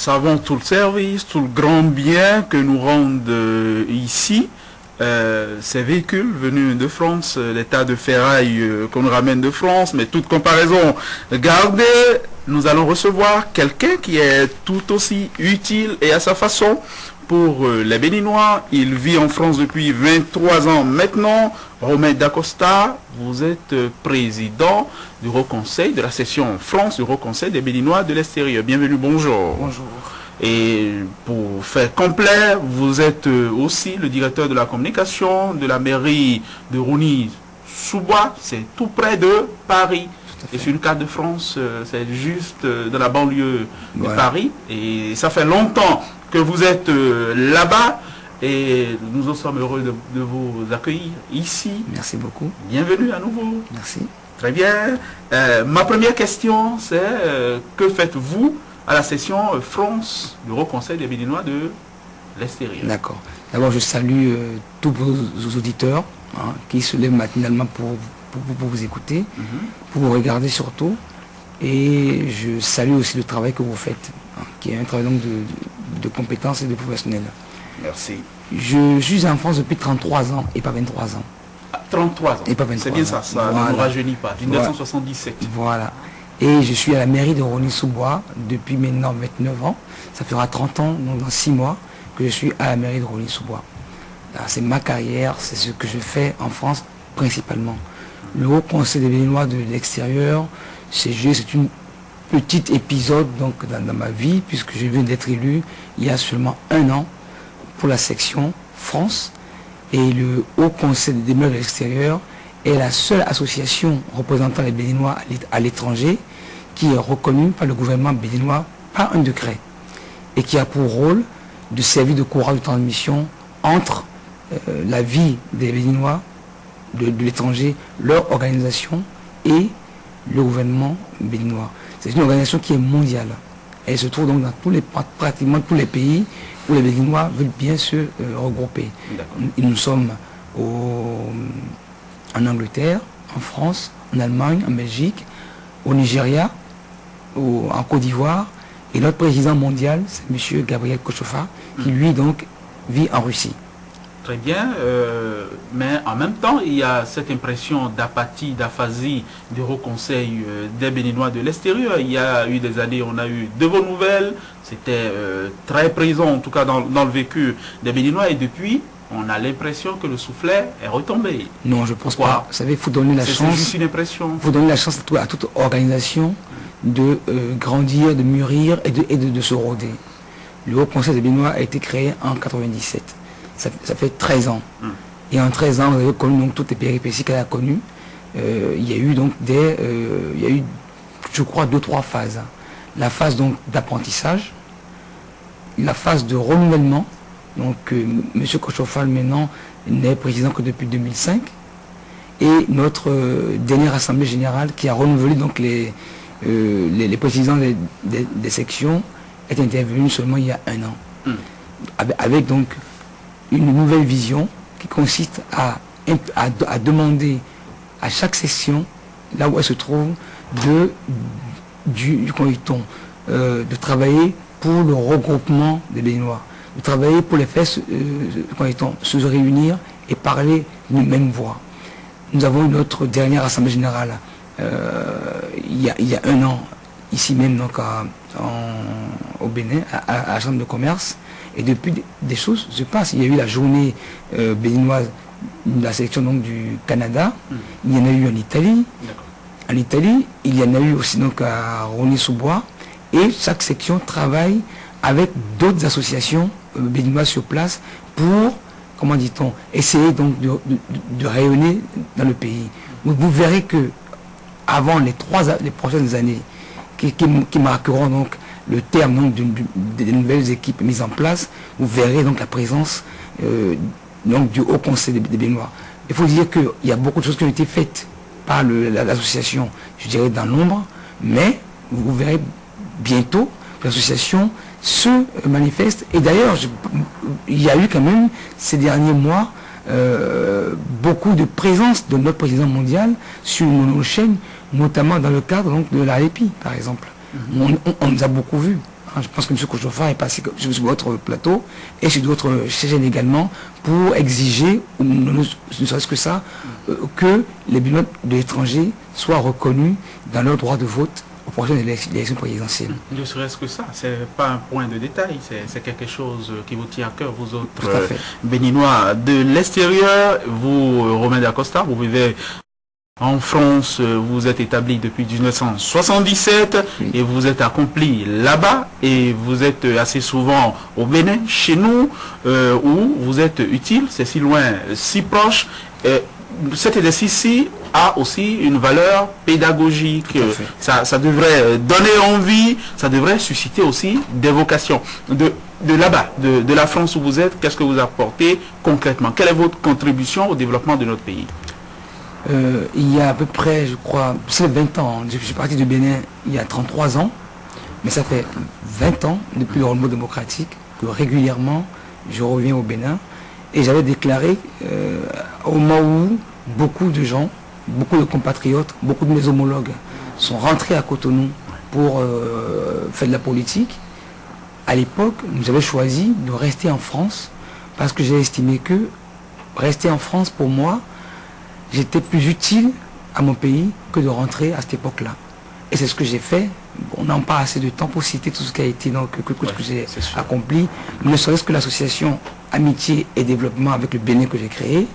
savons tout le service, tout le grand bien que nous rendent ici ces véhicules venus de France, les tas de ferraille qu'on nous ramène de France, mais toute comparaison gardée, nous allons recevoir quelqu'un qui est tout aussi utile et à sa façon pour les Béninois. Il vit en France depuis 23 ans maintenant. Romain Dacosta, vous êtes président du Haut Conseil de la session France du Haut Conseil des Béninois de l'extérieur. Bienvenue, bonjour. Bonjour. Et pour faire complet, vous êtes aussi le directeur de la communication de la mairie de Rosny-sous-Bois, c'est tout près de Paris. Et sur une carte de France, c'est juste dans la banlieue de Paris. Et ça fait longtemps que vous êtes là-bas et nous sommes heureux de vous accueillir ici. Merci beaucoup. Bienvenue à nouveau. Merci. Très bien. Ma première question, c'est que faites-vous à la session France du Haut Conseil des Béninois de l'extérieur? D'accord. D'abord, je salue tous vos auditeurs qui se lèvent matinalement pour vous écouter, pour vous regarder surtout. Et je salue aussi le travail que vous faites, qui est un travail donc de compétences et de professionnels. Merci. Je suis en France depuis 33 ans et pas 23 ans. 33 ans. Et pas 23 C'est bien ans. ça ne nous rajeunit pas. 1977. Voilà. Et je suis à la mairie de Rosny-sous-Bois depuis maintenant 29 ans. Ça fera 30 ans, donc dans 6 mois, que je suis à la mairie de Rosny-sous-Bois. C'est ma carrière, c'est ce que je fais en France principalement. Le Haut Conseil des Béninois de l'extérieur, c'est une petite épisode donc, dans ma vie, puisque je viens d'être élu il y a seulement 1 an pour la section France. Et le Haut Conseil des Béninois de l'extérieur est la seule association représentant les Béninois à l'étranger qui est reconnue par le gouvernement béninois par un décret et qui a pour rôle de servir de courroie de transmission entre la vie des Béninois de l'étranger, leur organisation et le gouvernement béninois. C'est une organisation qui est mondiale. Elle se trouve donc dans pratiquement tous les pays où les Béninois veulent bien se regrouper. Nous sommes en Angleterre, en France, en Allemagne, en Belgique, au Nigeria, en Côte d'Ivoire. Et notre président mondial, c'est M. Gabriel Kochofa, qui lui donc vit en Russie. Très bien, mais en même temps, il y a cette impression d'apathie, d'aphasie du Haut Conseil des Béninois de l'extérieur. Il y a eu des années, on a eu de vos nouvelles, c'était très présent en tout cas dans le vécu des Béninois, et depuis, on a l'impression que le soufflet est retombé. Non, je pense pas. Vous savez, il faut donner la chance. C'est juste une impression. Il faut donner la chance à toute organisation de grandir, de mûrir et de se rôder. Le Haut Conseil des Béninois a été créé en 1997. Ça fait 13 ans. Et en 13 ans, vous avez connu donc, toutes les péripéties qu'elle a connues. Il y a eu donc je crois, 2-3 phases. La phase donc d'apprentissage, la phase de renouvellement. Donc M. Kochofal maintenant n'est président que depuis 2005. Et notre dernière assemblée générale qui a renouvelé donc les présidents des sections est intervenue seulement il y a 1 an. Avec donc une nouvelle vision qui consiste à demander à chaque section, là où elle se trouve, de travailler pour le regroupement des Béninois, de travailler pour les faire se réunir et parler d'une même voix. Nous avons eu notre dernière assemblée générale il y a 1 an, ici même donc au Bénin, à la Chambre de commerce. Et depuis, des choses se passent. Il y a eu la journée béninoise de la sélection donc, du Canada. Il y en a eu en Italie. En Italie, il y en a eu aussi donc, à Rosny-sous-Bois. Et chaque section travaille avec d'autres associations béninoises sur place pour, comment dit-on, essayer donc de rayonner dans le pays. Vous verrez que avant les prochaines années qui marqueront donc le terme donc, des nouvelles équipes mises en place, vous verrez donc la présence donc, du Haut Conseil des Béninois. Il faut dire qu'il y a beaucoup de choses qui ont été faites par l'association, je dirais dans l'ombre, mais vous verrez bientôt que l'association se manifeste. Et d'ailleurs, il y a eu quand même ces derniers mois beaucoup de présence de notre président mondial sur nos chaînes, notamment dans le cadre donc, de la REPI, par exemple. On nous a beaucoup vus. Hein. Je pense que M. Kojofa est passé sur votre plateau et sur d'autres chaînes également pour exiger, ou ne serait-ce que ça, que les Béninois de l'étranger soient reconnus dans leur droit de vote aux prochaines élections présidentielles. Ne serait-ce que ça, c'est pas un point de détail, c'est quelque chose qui vous tient à cœur, vous autres Béninois. De l'extérieur, vous, Romain Dacosta, vous vivez en France, vous êtes établi depuis 1977 et vous êtes accompli là-bas et vous êtes assez souvent au Bénin, chez nous, où vous êtes utile, c'est si loin, si proche. Cet exercice-ci a aussi une valeur pédagogique. Ça devrait donner envie, ça devrait susciter aussi des vocations. De là-bas, de la France où vous êtes, qu'est-ce que vous apportez concrètement? Quelle est votre contribution au développement de notre pays? Il y a à peu près, je crois, c'est 20 ans. Je suis parti du Bénin il y a 33 ans, mais ça fait 20 ans, depuis le renouveau démocratique, que régulièrement, je reviens au Bénin. Et j'avais déclaré, au moment où beaucoup de gens, beaucoup de compatriotes, beaucoup de mes homologues sont rentrés à Cotonou pour faire de la politique, à l'époque, j'avais choisi de rester en France parce que j'ai estimé que rester en France, pour moi, j'étais plus utile à mon pays que de rentrer à cette époque-là. Et c'est ce que j'ai fait. On n'a pas assez de temps pour citer tout ce qui a été, donc, que j'ai accompli. Ne serait-ce que l'association Amitié et Développement avec le Bénin que j'ai créé.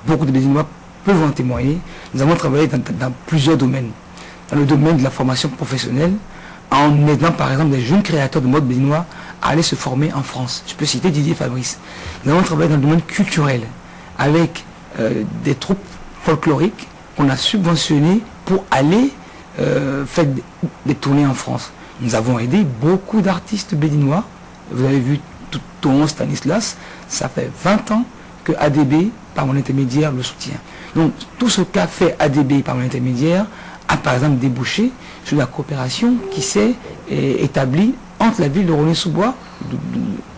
Beaucoup de Béninois peuvent en témoigner. Nous avons travaillé dans plusieurs domaines. Dans le domaine de la formation professionnelle, en aidant par exemple des jeunes créateurs de mode béninois à aller se former en France. Je peux citer Didier Fabrice. Nous avons travaillé dans le domaine culturel avec des troupes folkloriques qu'on a subventionnées pour aller faire des tournées en France. Nous avons aidé beaucoup d'artistes béninois. Vous avez vu Toon Stanislas, ça fait 20 ans que ADB, par mon intermédiaire, le soutient. Donc tout ce qu'a fait ADB par mon intermédiaire a par exemple débouché sur la coopération qui s'est établie entre la ville de Roné-sous-Bois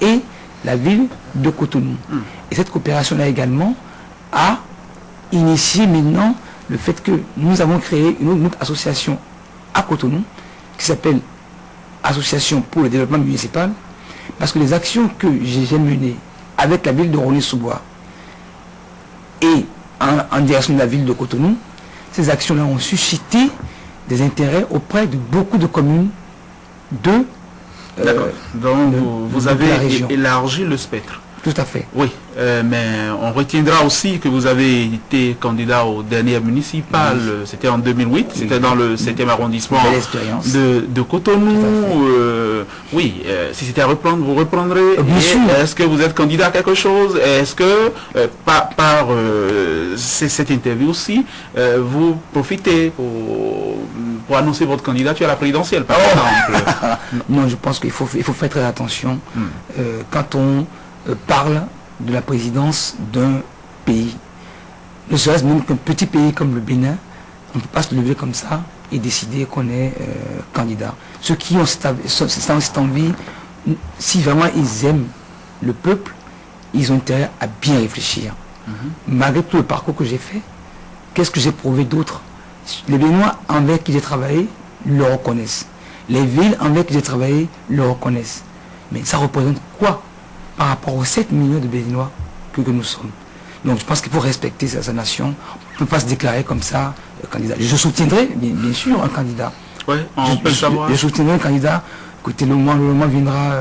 et la ville de Cotonou. Et cette coopération-là également a initié maintenant le fait que nous avons créé une autre association à Cotonou qui s'appelle Association pour le développement municipal, parce que les actions que j'ai menées avec la ville de Roné-sous-Bois et en direction de la ville de Cotonou, ces actions-là ont suscité des intérêts auprès de beaucoup de communes de donc vous avez élargi le spectre. Tout à fait. Oui, mais on retiendra aussi que vous avez été candidat aux dernières municipales, c'était en 2008, c'était dans le 7e arrondissement de Cotonou. Oui, si c'était à reprendre, vous reprendrez. Est-ce que vous êtes candidat à quelque chose? Est-ce que, par cette interview aussi, vous profitez pour annoncer votre candidature à la présidentielle, par exemple? Non, je pense qu'il faut faire très attention quand on parle de la présidence d'un pays. Ne serait-ce même qu'un petit pays comme le Bénin, on ne peut pas se lever comme ça et décider qu'on est candidat. Ceux qui ont cette envie, si vraiment ils aiment le peuple, ils ont intérêt à bien réfléchir. Malgré tout le parcours que j'ai fait, qu'est-ce que j'ai prouvé d'autre? Les Béninois avec qui j'ai travaillé le reconnaissent. Les villes avec qui j'ai travaillé le reconnaissent. Mais ça représente quoi par rapport aux 7 millions de Béninois que nous sommes? Donc je pense qu'il faut respecter sa nation. On ne peut pas se déclarer comme ça candidat. Je soutiendrai bien sûr un candidat. Oui, on peut savoir. Je soutiendrai un candidat. Écoutez, le moment viendra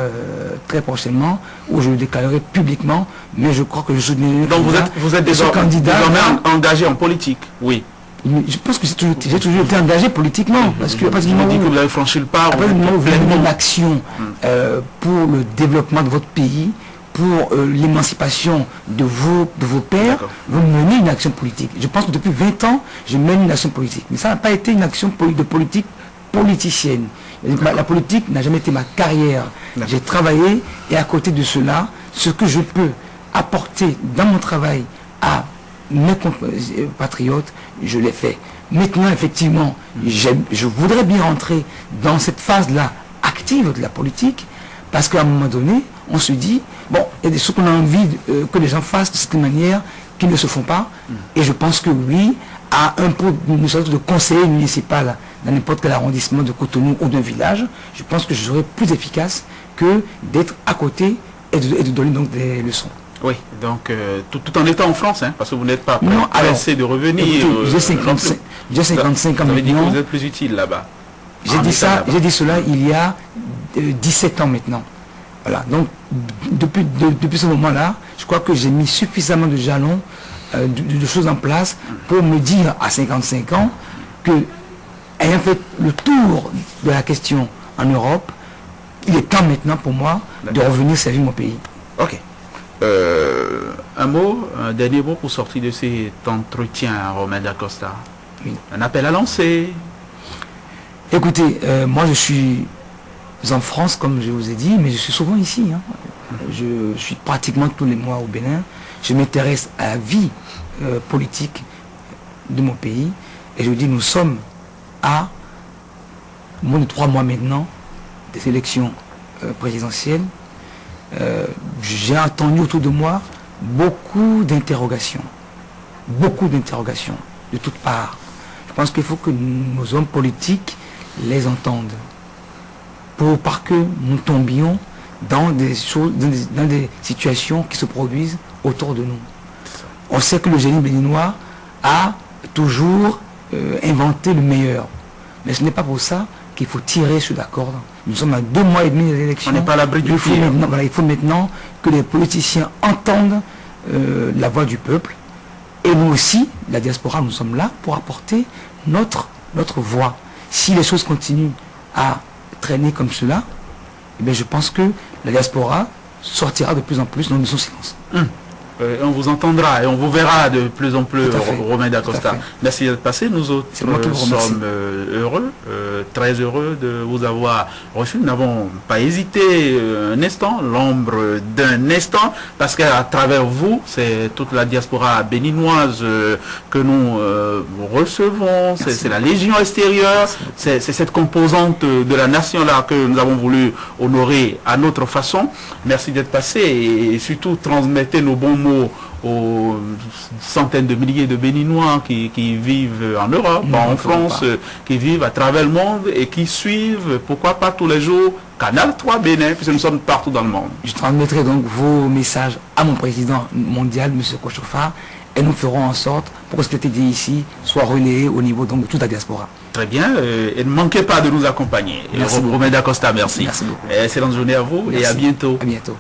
très prochainement où je le déclarerai publiquement, mais je crois que je soutiendrai. Donc vous êtes désormais engagé en politique? Oui. Je pense que j'ai toujours été engagé politiquement. Parce que vous dites que vous avez franchi le pas. Après, vous menez une action pour le développement de votre pays, pour l'émancipation de vos pères, vous menez une action politique. Je pense que depuis 20 ans, je mène une action politique. Mais ça n'a pas été une action de politique politicienne. La politique n'a jamais été ma carrière. J'ai travaillé et à côté de cela, ce que je peux apporter dans mon travail à mes compatriotes, je l'ai fait. Maintenant, effectivement, je voudrais bien rentrer dans cette phase-là active de la politique, parce qu'à un moment donné, on se dit, bon, il y a des choses qu'on a envie que les gens fassent de cette manière, qui ne se font pas. Et je pense que oui, à un poste de conseiller municipal dans n'importe quel arrondissement de Cotonou ou d'un village, je pense que je serai plus efficace que d'être à côté et de donner donc des leçons. Oui, donc tout en étant en France, hein, parce que vous n'êtes pas Non, pressé de revenir. J'ai 55 ans vous avez dit que maintenant. vous êtes plus utile là-bas. J'ai dit cela il y a 17 ans maintenant. Voilà, donc depuis ce moment-là, je crois que j'ai mis suffisamment de jalons, de choses en place pour me dire à 55 ans que, ayant fait le tour de la question en Europe, il est temps maintenant pour moi de revenir servir mon pays. Ok. Un dernier mot pour sortir de cet entretien, Romain Dacosta. Oui. Un appel à lancer. Écoutez, moi je suis en France, comme je vous ai dit, mais je suis souvent ici. Hein. Je suis pratiquement tous les mois au Bénin. Je m'intéresse à la vie politique de mon pays. Et je vous dis, nous sommes à moins de 3 mois maintenant des élections présidentielles. J'ai entendu autour de moi beaucoup d'interrogations de toutes parts. Je pense qu'il faut que nos hommes politiques les entendent pour pas que nous tombions dans des choses, dans des situations qui se produisent autour de nous. On sait que le génie béninois a toujours inventé le meilleur, mais ce n'est pas pour ça qu'il faut tirer sur la corde. Nous sommes à 2 mois et demi des élections. On n'est pas à l'abri du pire. Il faut maintenant que les politiciens entendent la voix du peuple. Et nous aussi, la diaspora, nous sommes là pour apporter notre voix. Si les choses continuent à traîner comme cela, eh bien, je pense que la diaspora sortira de plus en plus de son silence. On vous entendra et on vous verra de plus en plus, Romain Dacosta. Merci d'être passé. Nous autres sommes heureux, très heureux de vous avoir reçu. Nous n'avons pas hésité un instant, l'ombre d'un instant, parce qu'à travers vous, c'est toute la diaspora béninoise que nous recevons. C'est la Légion extérieure, c'est cette composante de la nation-là que nous avons voulu honorer à notre façon. Merci d'être passé et surtout transmettez nos bons mots aux centaines de milliers de Béninois qui vivent en Europe, en France, qui vivent à travers le monde et qui suivent, pourquoi pas tous les jours, Canal 3 Bénin, puisque nous sommes partout dans le monde. Je transmettrai donc vos messages à mon président mondial, M. Kochofa, et nous ferons en sorte pour que ce qui a été dit ici soit relayé au niveau donc, de toute la diaspora. Très bien, et ne manquez pas de nous accompagner. Merci Romain Dacosta, merci. Merci beaucoup. Excellente journée à vous. Merci. Et à bientôt. À bientôt.